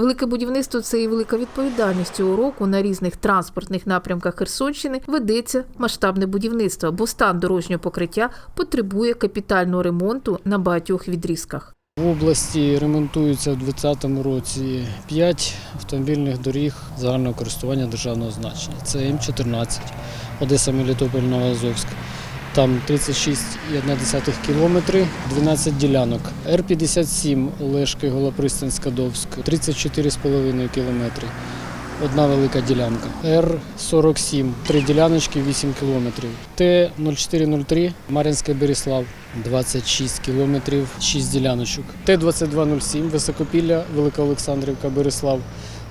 Велике будівництво – це і велика відповідальність. Цього року на різних транспортних напрямках Херсонщини ведеться масштабне будівництво, бо стан дорожнього покриття потребує капітального ремонту на багатьох відрізках. В області ремонтуються у 2020 році 5 автомобільних доріг загального користування державного значення. Це М14, Одеса, Мелітополь, Новоазовськ. Там 36,1 кілометри, 12 ділянок. Р-57, Олешки, Голопристанськ, Кадовськ, 34,5 кілометри. Одна велика ділянка. Р-47, 3 діляночки, 8 кілометрів. Т-0403, Мар'їнське, Беріслав, 26 кілометрів, 6 діляночок. Т-2207, Високопілля, Велика Олександрівка, Беріслав.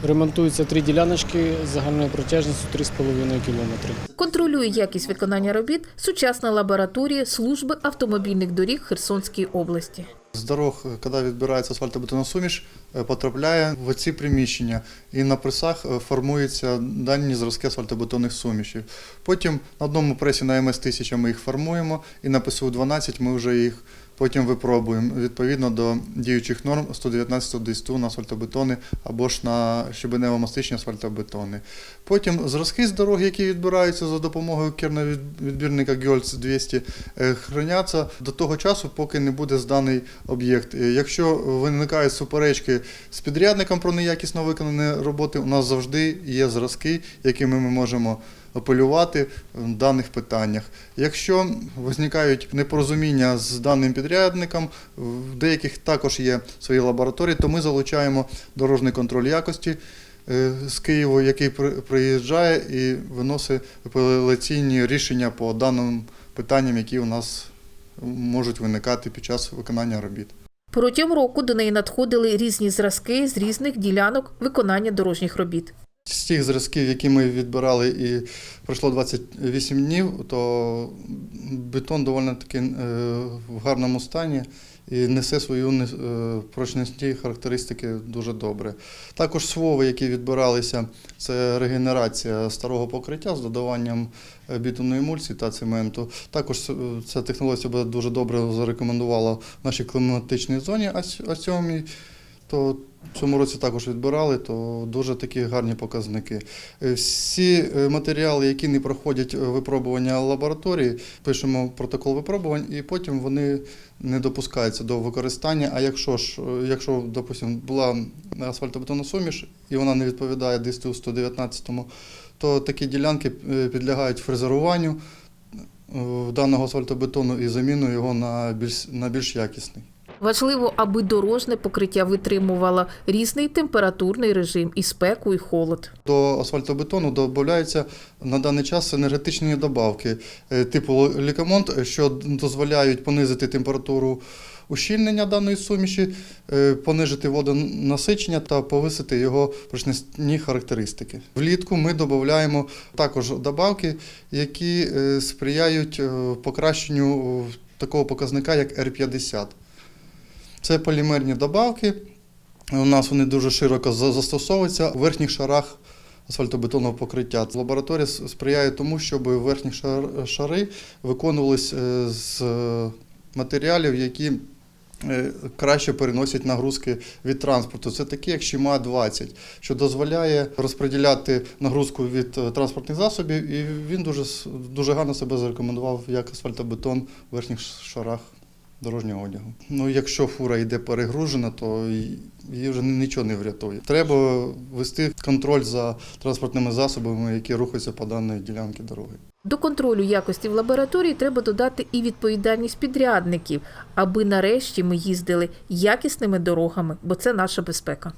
Ремонтуються 3 діляночки з загальною протяжністю 3,5 кілометри. Контролює якість виконання робіт сучасна лабораторія служби автомобільних доріг Херсонської області. З дорог, коли відбирається асфальтобетонна суміш, потрапляє в ці приміщення і на пресах формуються дані зразки асфальтобетонних сумішів. Потім на одному пресі на МС-1000 ми їх формуємо і на ПСУ-12 ми вже їх потім випробуємо відповідно до діючих норм 119 ДСТУ на асфальтобетони або ж на щебенево-мастичні асфальтобетони. Потім зразки з дорог, які відбираються за допомогою керновідбірника ГЮЛЬЦ-200, храняться до того часу, поки не буде зданий об'єкт. Якщо виникають суперечки з підрядником про неякісно виконані роботи, у нас завжди є зразки, якими ми можемо апелювати в даних питаннях. Якщо виникають непорозуміння з даним підрядником, в деяких також є свої лабораторії, то ми залучаємо дорожній контроль якості з Києва, який приїжджає і виносить апеляційні рішення по даним питанням, які у нас можуть виникати під час виконання робіт. Протягом року до неї надходили різні зразки з різних ділянок виконання дорожніх робіт. З тих зразків, які ми відбирали і пройшло 28 днів, то бетон доволі таки в гарному стані і несе свою прочності характеристики дуже добре. Також свови, які відбиралися, це регенерація старого покриття з додаванням бітумної емульсії та цементу. Також ця технологія себе дуже добре зарекомендувала в нашій кліматичній зоні А7. То в цьому році також відбирали, то дуже такі гарні показники. Всі матеріали, які не проходять випробування лабораторії, пишемо протокол випробувань і потім вони не допускаються до використання. А якщо допустимо, була асфальтобетонна суміш і вона не відповідає ДСТУ 119, то такі ділянки підлягають фрезеруванню даного асфальтобетону і заміну його на більш якісний. Важливо, аби дорожне покриття витримувало різний температурний режим – і спеку, і холод. До асфальтобетону додаються на даний час енергетичні добавки типу лікамонт, що дозволяють понизити температуру ущільнення даної суміші, понижити водонасичення та повисити його прочностні характеристики. Влітку ми додаємо також добавки, які сприяють покращенню такого показника, як Р-50. Це полімерні добавки, у нас вони дуже широко застосовуються у верхніх шарах асфальтобетонного покриття. Лабораторія сприяє тому, щоб верхні шари виконувалися з матеріалів, які краще переносять нагрузки від транспорту. Це такі, як ЩМА-20, що дозволяє розподіляти нагрузку від транспортних засобів, і він дуже гарно себе зарекомендував як асфальтобетон в верхніх шарах дорожнього одягу. Якщо фура йде перегружена, то її вже нічого не врятує. Треба вести контроль за транспортними засобами, які рухаються по даній ділянці дороги. До контролю якості в лабораторії треба додати і відповідальність підрядників, аби нарешті ми їздили якісними дорогами, бо це наша безпека.